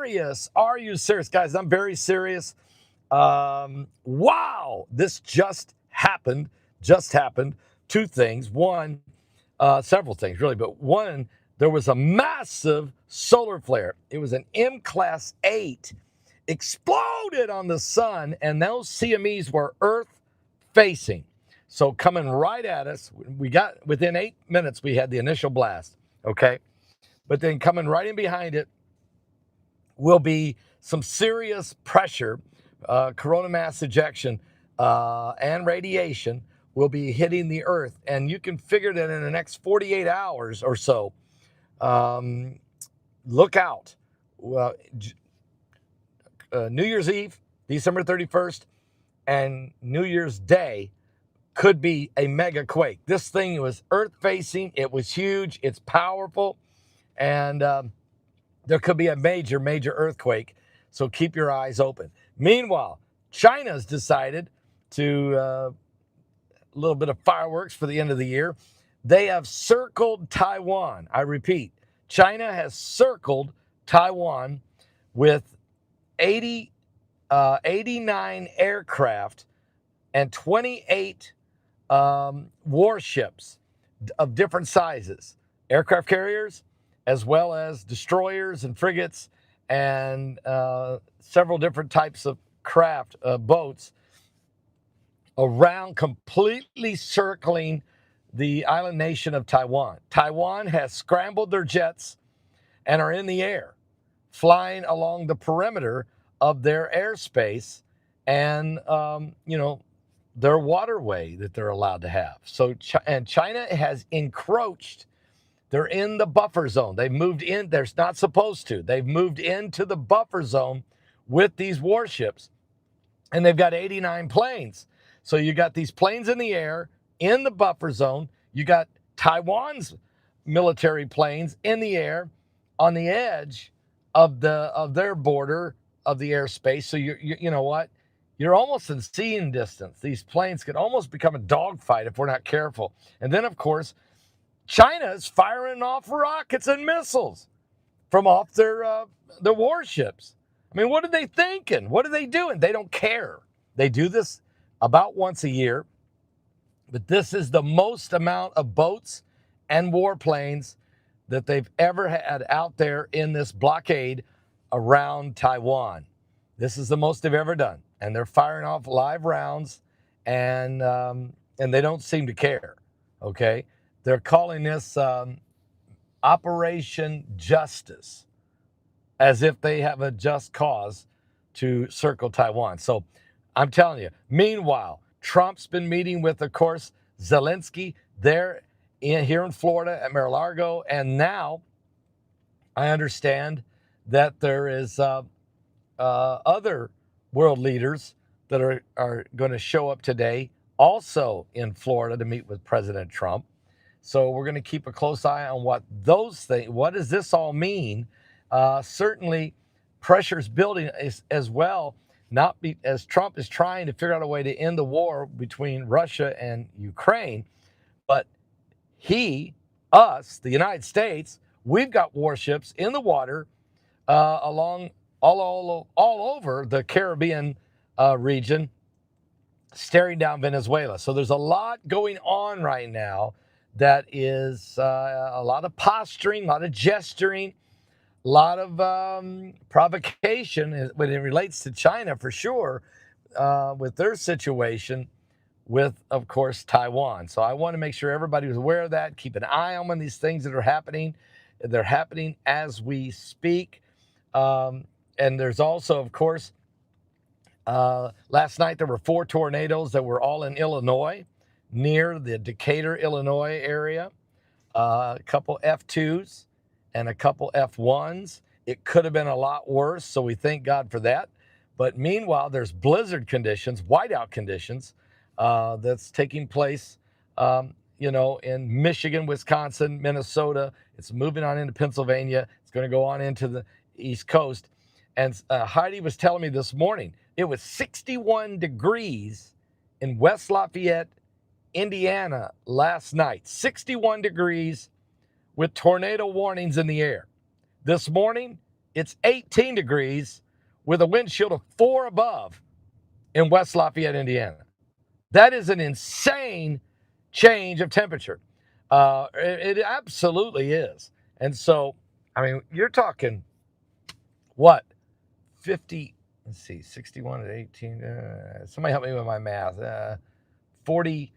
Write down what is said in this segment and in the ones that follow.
serious? Are you serious? Guys, I'm very serious. Wow, this just happened. Just happened. Two things. One, several things really, but one, there was a massive solar flare. It was an M class 8, exploded on the sun, and those CMEs were Earth facing. So coming right at us, we got within 8 minutes, we had the initial blast. Okay. But then coming right in behind it will be some serious pressure, corona mass ejection, and radiation will be hitting the Earth. And you can figure that in the next 48 hours or so, look out. Well, New Year's Eve, December 31st, and New Year's Day could be a mega quake. This thing was Earth facing. It was huge. It's powerful. And there could be a major, major earthquake. So keep your eyes open. Meanwhile, China's decided to, a little bit of fireworks for the end of the year. They have circled Taiwan. I repeat, China has circled Taiwan with 89 aircraft and 28 warships of different sizes, aircraft carriers, as well as destroyers and frigates and several different types of craft, boats, around completely circling the island nation of Taiwan. Taiwan has scrambled their jets and are in the air, flying along the perimeter of their airspace and, their waterway that they're allowed to have. So, and China has encroached. They're in the buffer zone. They've moved in. They're not supposed to. They've moved into the buffer zone with these warships, and they've got 89 planes. So you got these planes in the air in the buffer zone. You got Taiwan's military planes in the air on the edge of their border of the airspace. So you know what? You're almost in seeing distance. These planes could almost become a dogfight if we're not careful. And then, of course, China's firing off rockets and missiles from off their warships. I mean, what are they thinking? What are they doing? They don't care. They do this about once a year, but this is the most amount of boats and warplanes that they've ever had out there in this blockade around Taiwan. This is the most they've ever done, and they're firing off live rounds, and they don't seem to care. Okay, they're calling this Operation Justice, as if they have a just cause to circle Taiwan. So I'm telling you, meanwhile, Trump's been meeting with, of course, Zelensky there here in Florida at Mar-a-Lago. And now I understand that there is other world leaders that are going to show up today also in Florida to meet with President Trump. So we're going to keep a close eye on what those things, what does this all mean? Certainly pressure's building as well, as Trump is trying to figure out a way to end the war between Russia and Ukraine. But the United States, we've got warships in the water along all over the Caribbean region, staring down Venezuela. So there's a lot going on right now that is a lot of posturing, a lot of gesturing, a lot of provocation when it relates to China for sure, with their situation with, of course, Taiwan. So I want to make sure everybody was aware of that. Keep an eye on these things that are happening. They're happening as we speak. And there's also, of course, last night there were 4 tornadoes that were all in Illinois, near the Decatur, Illinois area. A couple F2s and a couple F1s. It could have been a lot worse, so we thank God for that. But meanwhile, there's blizzard conditions, whiteout conditions, that's taking place, in Michigan, Wisconsin, Minnesota. It's moving on into Pennsylvania. It's going to go on into the East Coast. And Heidi was telling me this morning, it was 61 degrees in West Lafayette, Indiana last night. 61 degrees with tornado warnings in the air. This morning, It's 18 degrees with a wind chill of 4 above in West Lafayette, Indiana. That is an insane change of temperature. It absolutely is. And so, I mean, you're talking what? 50, let's see, 61 at 18. Somebody help me with my math. 40,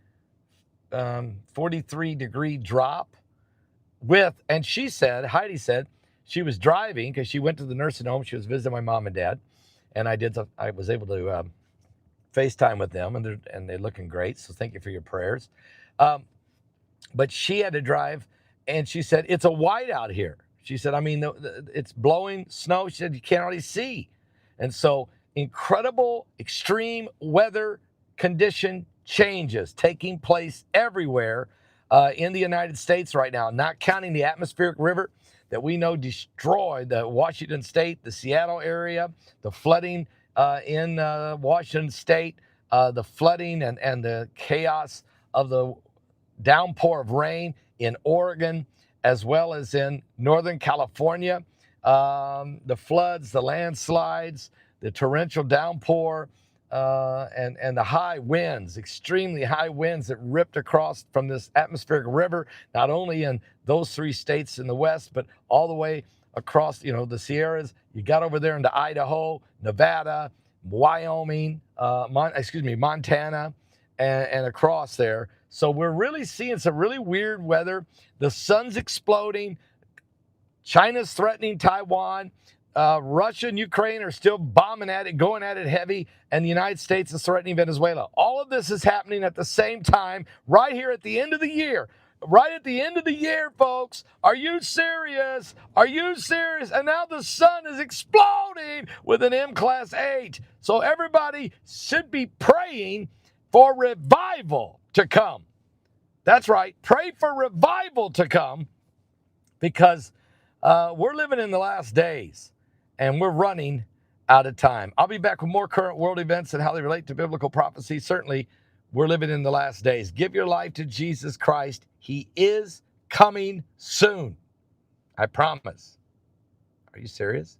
43 degree drop with, and she said, Heidi said, she was driving because she went to the nursing home. She was visiting my mom and dad. And I was able to FaceTime with them, and they're looking great. So thank you for your prayers. But she had to drive, and she said, it's a whiteout here. She said, I mean, it's blowing snow. She said, you can't hardly see. And so incredible extreme weather condition changes taking place everywhere in the United States right now, not counting the atmospheric river that we know destroyed the Washington State, the Seattle area, the flooding in Washington State, the flooding and the chaos of the downpour of rain in Oregon, as well as in Northern California. The floods, the landslides, the torrential downpour, and the high winds, extremely high winds that ripped across from this atmospheric river, not only in those 3 states in the West, but all the way across, the Sierras. You got over there into Idaho, Nevada, Wyoming, Montana, and across there. So we're really seeing some really weird weather. The sun's exploding. China's threatening Taiwan. Russia and Ukraine are still bombing at it, going at it heavy, and the United States is threatening Venezuela. All of this is happening at the same time, right here at the end of the year. Right at the end of the year, folks. Are you serious? Are you serious? And now the sun is exploding with an M-Class 8. So everybody should be praying for revival to come. That's right. Pray for revival to come, because we're living in the last days and we're running out of time. I'll be back with more current world events and how they relate to biblical prophecy. Certainly, we're living in the last days. Give your life to Jesus Christ. He is coming soon. I promise. Are you serious?